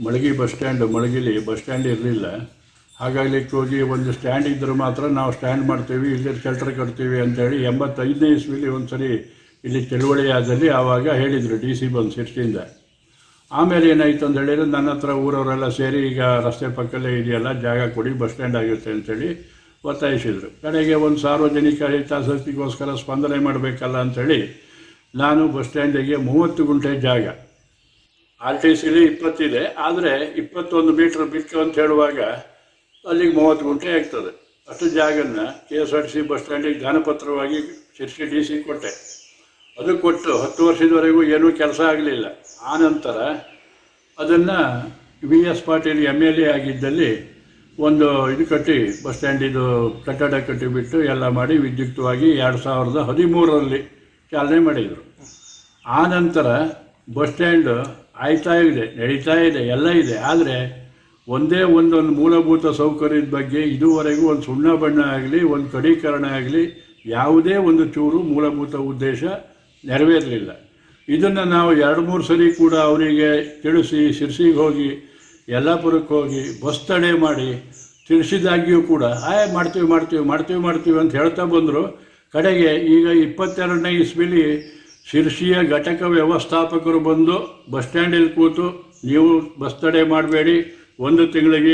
Malagi bus stand, ಮಳಗಿಲಿ bus stand ಇರಲಿಲ್ಲ. ಹಾಗಾಗ್ಲಿಕ್ಕೆ ಹೋಗಿ ಒಂದು ಸ್ಟ್ಯಾಂಡ್ ಇದ್ದರೆ ಮಾತ್ರ ನಾವು ಸ್ಟ್ಯಾಂಡ್ ಮಾಡ್ತೀವಿ, ಇಲ್ಲಿ ಶೆಲ್ಟರ್ ಕಟ್ತೀವಿ ಅಂತೇಳಿ 85ನೇ ಇಸ್ವಿಲಿ ಒಂದು ಸರಿ ಇಲ್ಲಿ ಚಳುವಳಿ ಆದಲ್ಲಿ ಆವಾಗ ಹೇಳಿದರು ಡಿ ಸಿ ಬಂದು ಶಿರ್ಸಿಯಿಂದ. ಆಮೇಲೆ ಏನಾಯಿತು ಅಂತ ಹೇಳಿದರೆ ನನ್ನ ಹತ್ರ ಊರವರೆಲ್ಲ ಸೇರಿ ಈಗ ರಸ್ತೆ ಪಕ್ಕಲ್ಲೇ ಇದೆಯಲ್ಲ ಜಾಗ ಕೊಡಿ, ಬಸ್ ಸ್ಟ್ಯಾಂಡ್ ಆಗುತ್ತೆ ಅಂತೇಳಿ ಒತ್ತಾಯಿಸಿದರು. ಕಡೆಗೆ ಒಂದು ಸಾರ್ವಜನಿಕ ಹಿತಾಸಕ್ತಿಗೋಸ್ಕರ ಸ್ಪಂದನೆ ಮಾಡಬೇಕಲ್ಲ ಅಂಥೇಳಿ ನಾನು ಬಸ್ ಸ್ಟ್ಯಾಂಡಿಗೆ 30 ಗುಂಟೆ ಜಾಗ, RTCಲಿ 20 ಇದೆ, ಆದರೆ 21 ಮೀಟ್ರ್ ಬಿಟ್ಟು ಅಂತ ಹೇಳುವಾಗ ಅಲ್ಲಿಗೆ 30 ಗುಂಟೆ ಆಗ್ತದೆ. ಅಷ್ಟು ಜಾಗನ್ನು KSRTC ಬಸ್ ಸ್ಟ್ಯಾಂಡಿಗೆ ದಾನಪತ್ರವಾಗಿ ಶಿರ್ಸಿ ಡಿ ಸಿ ಕೊಟ್ಟೆ. ಅದು ಕೊಟ್ಟು 10 ವರ್ಷದವರೆಗೂ ಏನೂ ಕೆಲಸ ಆಗಲಿಲ್ಲ. ಆನಂತರ ಅದನ್ನು VS ಪಾಟೀಲ್ MLA ಆಗಿದ್ದಲ್ಲಿ ಒಂದು ಇದು ಕಟ್ಟಿ, ಬಸ್ ಸ್ಟ್ಯಾಂಡಿದು ಕಟ್ಟಡ ಕಟ್ಟಿಬಿಟ್ಟು ಎಲ್ಲ ಮಾಡಿ ವಿದ್ಯುಕ್ತವಾಗಿ 2013ರಲ್ಲಿ ಚಾಲನೆ ಮಾಡಿದರು. ಆನಂತರ ಬಸ್ ಸ್ಟ್ಯಾಂಡು ಆಯ್ತಾ ಇದೆ, ನಡೀತಾ ಇದೆ, ಎಲ್ಲ ಇದೆ. ಆದರೆ ಒಂದೊಂದು ಮೂಲಭೂತ ಸೌಕರ್ಯದ ಬಗ್ಗೆ ಇದುವರೆಗೂ ಒಂದು ಸುಣ್ಣ ಬಣ್ಣ ಆಗಲಿ, ಒಂದು ಕಡೀಕರಣ ಆಗಲಿ, ಯಾವುದೇ ಒಂದು ಚೂರು ಮೂಲಭೂತ ಉದ್ದೇಶ ನೆರವೇರಲಿಲ್ಲ. ಇದನ್ನು ನಾವು 2-3 ಸರಿ ಕೂಡ ಅವರಿಗೆ ತಿಳಿಸಿ, ಶಿರ್ಸಿಗೆ ಹೋಗಿ, ಯಲ್ಲಾಪುರಕ್ಕೆ ಹೋಗಿ ಬಸ್ ತಡೆ ಮಾಡಿ ತಿಳಿಸಿದಾಗಿಯೂ ಕೂಡ ಮಾಡ್ತೀವಿ ಅಂತ ಹೇಳ್ತಾ ಬಂದರು. ಕಡೆಗೆ ಈಗ 22ನೇ ಇಸ್ವಿಲಿ ಶಿರ್ಸಿಯ ಘಟಕ ವ್ಯವಸ್ಥಾಪಕರು ಬಂದು ಬಸ್ ಸ್ಟ್ಯಾಂಡಲ್ಲಿ ಕೂತು, ನೀವು ಬಸ್ ತಡೆ ಮಾಡಬೇಡಿ, 1 ತಿಂಗಳಿಗೆ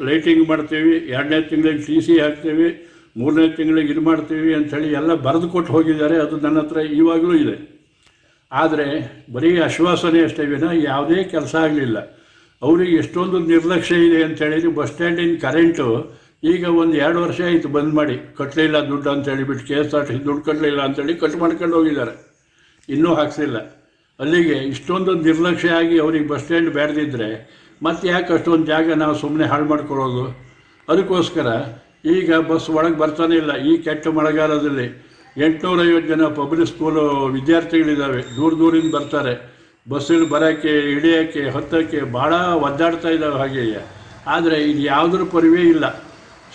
ಲೈಟಿಂಗ್ ಮಾಡ್ತೀವಿ, 2ನೇ ತಿಂಗಳಿಗೆ TC ಹಾಕ್ತೀವಿ, 3ನೇ ತಿಂಗಳಿಗೆ ಇದು ಮಾಡ್ತೀವಿ ಅಂಥೇಳಿ ಎಲ್ಲ ಬರೆದು ಕೊಟ್ಟು ಹೋಗಿದ್ದಾರೆ. ಅದು ನನ್ನ ಹತ್ರ ಇವಾಗಲೂ ಇದೆ. ಆದರೆ ಬರೀ ಆಶ್ವಾಸನೆ ಅಷ್ಟೇ ವಿನ ಯಾವುದೇ ಕೆಲಸ ಆಗಲಿಲ್ಲ. ಅವರಿಗೆ ಎಷ್ಟೊಂದು ನಿರ್ಲಕ್ಷ್ಯ ಇದೆ ಅಂತೇಳಿದ್ರೆ ಬಸ್ ಸ್ಟ್ಯಾಂಡಿನ ಕರೆಂಟು ಈಗ 1-2 ವರ್ಷ ಆಯಿತು ಬಂದ್ ಮಾಡಿ, ಕಟ್ಟಲಿಲ್ಲ ದುಡ್ಡು ಅಂತೇಳಿಬಿಟ್ಟು KSRTC ದುಡ್ಡು ಕಟ್ಟಲಿಲ್ಲ ಅಂತೇಳಿ ಕಟ್ ಮಾಡ್ಕೊಂಡು ಹೋಗಿದ್ದಾರೆ, ಇನ್ನೂ ಹಾಕ್ಸಿಲ್ಲ. ಅಲ್ಲಿಗೆ ಇಷ್ಟೊಂದು ನಿರ್ಲಕ್ಷ್ಯ ಆಗಿ ಅವ್ರಿಗೆ ಬಸ್ ಸ್ಟ್ಯಾಂಡ್ ಬೇಡದಿದ್ದರೆ ಮತ್ತೆ ಯಾಕೆ ಅಷ್ಟೊಂದು ಜಾಗ ನಾವು ಸುಮ್ಮನೆ ಹಾಳು ಮಾಡ್ಕೊಳ್ಳೋದು? ಅದಕ್ಕೋಸ್ಕರ ಈಗ ಬಸ್ ಒಳಗೆ ಬರ್ತಾನೆ ಇಲ್ಲ. ಈ ಕೆಟ್ಟ ಮಳೆಗಾಲದಲ್ಲಿ 850 ಜನ ಪಬ್ಲಿಕ್ ಸ್ಕೂಲು ವಿದ್ಯಾರ್ಥಿಗಳಿದ್ದಾವೆ, ದೂರದಿಂದ ಬರ್ತಾರೆ. ಬಸ್ಸಲ್ಲಿ ಬರೋಕ್ಕೆ, ಇಳಿಯೋಕ್ಕೆ, ಹತ್ತೋಕ್ಕೆ ಭಾಳ ಒದ್ದಾಡ್ತಾ ಇದ್ದಾವೆ ಹಾಗೆಯೇ. ಆದರೆ ಇದು ಯಾವುದ್ರ ಪರಿವೇ ಇಲ್ಲ.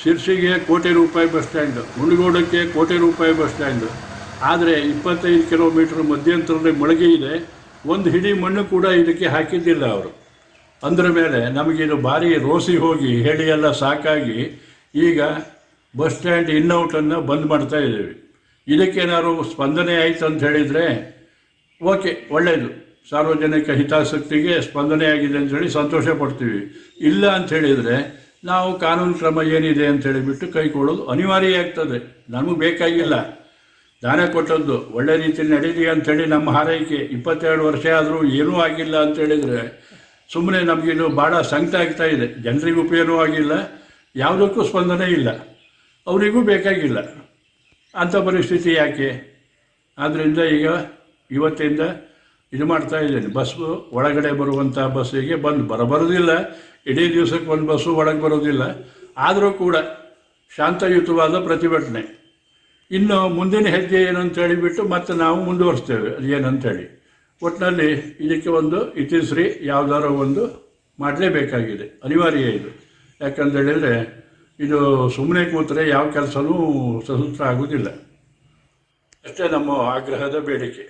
ಶಿರ್ಸಿಗೆ ₹1,00,00,000 ಬಸ್ ಸ್ಟ್ಯಾಂಡು, ಮುನಗೋಡಕ್ಕೆ ₹1,00,00,000 ಬಸ್ ಸ್ಟ್ಯಾಂಡು. ಆದರೆ 25 ಕಿಲೋಮೀಟ್ರ್ ಮಧ್ಯಂತರದಲ್ಲಿ ಮಳಗೆ ಇದೆ. ಒಂದು ಹಿಡಿ ಮಣ್ಣು ಕೂಡ ಇದಕ್ಕೆ ಹಾಕಿದ್ದಿಲ್ಲ ಅವರು. ಅಂದ್ರ ಮೇಲೆ ನಮಗಿದು ಭಾರಿ ರೋಸಿ ಹೋಗಿ ಹೇಳಿ ಎಲ್ಲ ಸಾಕಾಗಿ ಈಗ ಬಸ್ ಸ್ಟ್ಯಾಂಡ್ ಇನ್ಔಟನ್ನು ಬಂದ್ ಮಾಡ್ತಾ ಇದ್ದೀವಿ. ಇದಕ್ಕೇನಾದ್ರು ಸ್ಪಂದನೆ ಆಯಿತು ಅಂತ ಹೇಳಿದರೆ ಓಕೆ, ಒಳ್ಳೆಯದು, ಸಾರ್ವಜನಿಕ ಹಿತಾಸಕ್ತಿಗೆ ಸ್ಪಂದನೆ ಆಗಿದೆ ಅಂಥೇಳಿ ಸಂತೋಷ ಪಡ್ತೀವಿ. ಇಲ್ಲ ಅಂಥೇಳಿದರೆ ನಾವು ಕಾನೂನು ಕ್ರಮ ಏನಿದೆ ಅಂತೇಳಿಬಿಟ್ಟು ಕೈಗೊಳ್ಳೋದು ಅನಿವಾರ್ಯ ಆಗ್ತದೆ. ನಮಗೆ ಬೇಕಾಗಿಲ್ಲ, ದಾನ ಕೊಟ್ಟದ್ದು ಒಳ್ಳೆ ರೀತಿಯಲ್ಲಿ ನಡೀಲಿ ಅಂಥೇಳಿ ನಮ್ಮ ಹಾರೈಕೆ. 22 ವರ್ಷ ಆದರೂ ಏನೂ ಆಗಿಲ್ಲ ಅಂತೇಳಿದರೆ ಸುಮ್ಮನೆ ನಮಗಿದು ಭಾಳ ಸಂಕಟ ಆಗ್ತಾ ಇದೆ. ಜನರಿಗೂ ಉಪಯೋಗ ಆಗಿಲ್ಲ, ಯಾವುದಕ್ಕೂ ಸ್ಪಂದನೆ ಇಲ್ಲ, ಅವರಿಗೂ ಬೇಕಾಗಿಲ್ಲ. ಅಂಥ ಪರಿಸ್ಥಿತಿ ಯಾಕೆ? ಆದ್ದರಿಂದ ಈಗ ಇವತ್ತಿಂದ ಇದು ಮಾಡ್ತಾ ಇದ್ದೇನೆ. ಬಸ್ಸು ಒಳಗಡೆ ಬರುವಂಥ ಬಸ್ಸಿಗೆ ಬರೋದಿಲ್ಲ, ಇಡೀ ದಿವಸಕ್ಕೆ ಒಂದು ಬಸ್ಸು ಒಳಗೆ ಬರೋದಿಲ್ಲ. ಆದರೂ ಕೂಡ ಶಾಂತಯುತವಾದ ಪ್ರತಿಭಟನೆ. ಇನ್ನು ಮುಂದಿನ ಹೆಜ್ಜೆ ಏನಂತ ಹೇಳಿಬಿಟ್ಟು ಮತ್ತೆ ನಾವು ಮುಂದುವರಿಸ್ತೇವೆ, ಅದು ಏನಂತೇಳಿ. ಒಟ್ಟಿನಲ್ಲಿ ಇದಕ್ಕೆ ಒಂದು ಇತಿಶ್ರೀ ಯಾವುದಾದ್ರೂ ಒಂದು ಮಾಡಲೇಬೇಕಾಗಿದೆ, ಅನಿವಾರ್ಯ ಇದು. ಯಾಕಂತೇಳಿದರೆ ಇದು ಸುಮ್ಮನೆ ಕೂತರೆ ಯಾವ ಕೆಲಸನೂ ಸಸೂತ್ರ ಆಗೋದಿಲ್ಲ. ಅಷ್ಟೇ ನಮ್ಮ ಆಗ್ರಹದ ಬೇಡಿಕೆ.